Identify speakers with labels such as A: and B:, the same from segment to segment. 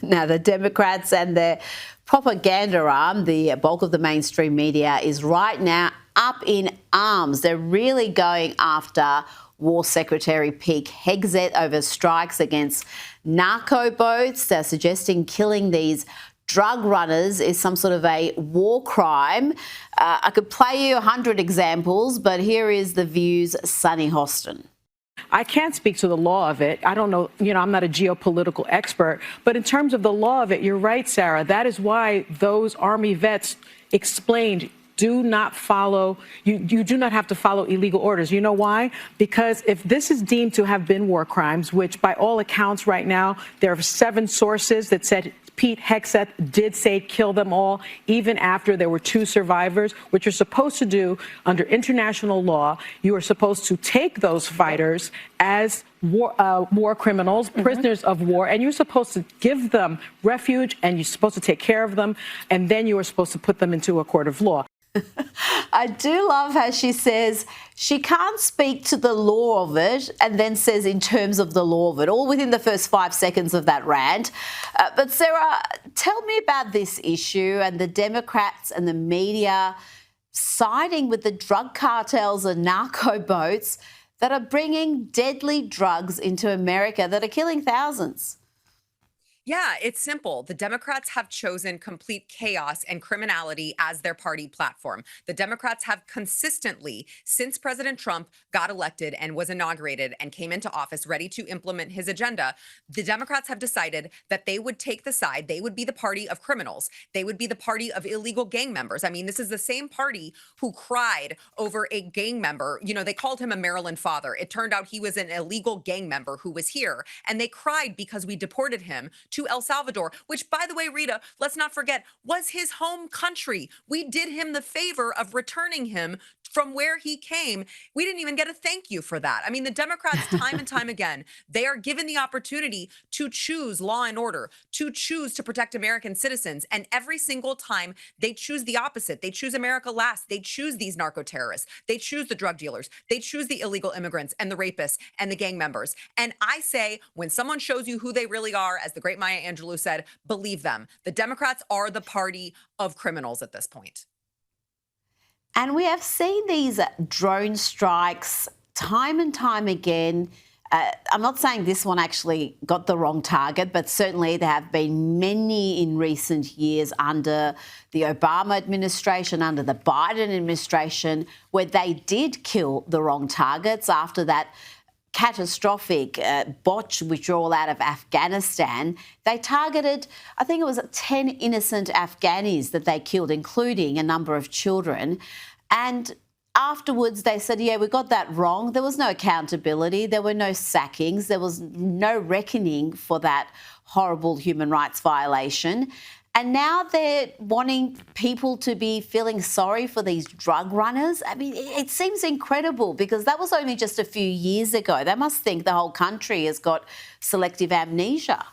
A: Now, the Democrats and their propaganda arm, the bulk of the mainstream media, is right now up in arms. They're really going after War Secretary Pete Hegseth over strikes against narco-boats. They're suggesting killing these drug runners is some sort of a war crime. I could play you 100 examples, but here is The View's Sunny Hostin.
B: I can't speak to the law of it. I don't know, I'm not a geopolitical expert. But in terms of the law of it, you're right, Sarah. That is why those Army vets explained do not follow, you do not have to follow illegal orders. You know why? Because if this is deemed to have been war crimes, which by all accounts right now, there are 7 sources that said Pete Hegseth did say kill them all, even after there were 2 survivors, which you're supposed to do under international law. You are supposed to take those fighters as war criminals, prisoners of war, and you're supposed to give them refuge, and you're supposed to take care of them, and then you are supposed to put them into a court of law.
A: I do love how she says she can't speak to the law of it and then says in terms of the law of it, all within the first 5 seconds of that rant. But Sarah, tell me about this issue and the Democrats and the media siding with the drug cartels and narco-boats that are bringing deadly drugs into America that are killing thousands.
C: Yeah, it's simple. The Democrats have chosen complete chaos and criminality as their party platform. The Democrats have consistently, since President Trump got elected and was inaugurated and came into office ready to implement his agenda, the Democrats have decided that they would take the side. They would be the party of criminals. They would be the party of illegal gang members. I mean, this is the same party who cried over a gang member. They called him a Maryland father. It turned out he was an illegal gang member who was here. And they cried because we deported him to El Salvador, which, by the way, Rita, let's not forget, was his home country. We did him the favor of returning him from where he came. We didn't even get a thank you for that. I mean, the Democrats, time and time again, they are given the opportunity to choose law and order, to choose to protect American citizens. And every single time they choose the opposite. They choose America last. They choose these narco-terrorists. They choose the drug dealers. They choose the illegal immigrants and the rapists and the gang members. And I say, when someone shows you who they really are, as the great Maya Angelou said, believe them. The Democrats are the party of criminals at this point.
A: And we have seen these drone strikes time and time again. I'm not saying this one actually got the wrong target, but certainly there have been many in recent years under the Obama administration, under the Biden administration, where they did kill the wrong targets after that catastrophic botch withdrawal out of Afghanistan. They targeted, I think it was 10 innocent Afghanis that they killed, including a number of children. And afterwards, they said, yeah, we got that wrong. There was no accountability. There were no sackings. There was no reckoning for that horrible human rights violation. And now they're wanting people to be feeling sorry for these drug runners. I mean, it seems incredible because that was only just a few years ago. They must think the whole country has got selective amnesia.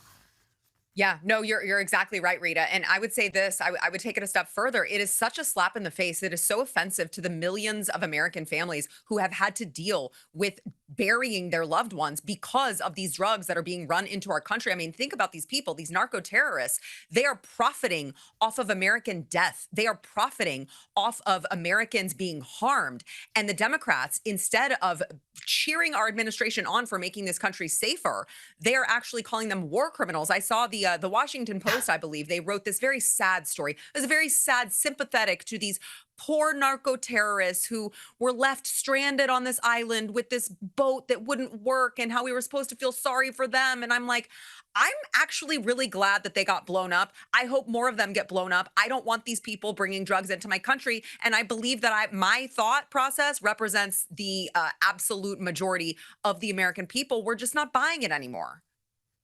C: Yeah, no, you're exactly right, Rita. And I would say this, I would take it a step further. It is such a slap in the face. It is so offensive to the millions of American families who have had to deal with burying their loved ones because of these drugs that are being run into our country. I mean, think about these people, these narco-terrorists. They are profiting off of American death. They are profiting off of Americans being harmed. And the Democrats, instead of cheering our administration on for making this country safer, they are actually calling them war criminals. I saw the Washington Post, I believe, they wrote this very sad story. It was very sad, sympathetic to these poor narco-terrorists who were left stranded on this island with this boat that wouldn't work and how we were supposed to feel sorry for them. And I'm like, I'm actually really glad that they got blown up. I hope more of them get blown up. I don't want these people bringing drugs into my country. And I believe that my thought process represents the absolute majority of the American people. We're just not buying it anymore.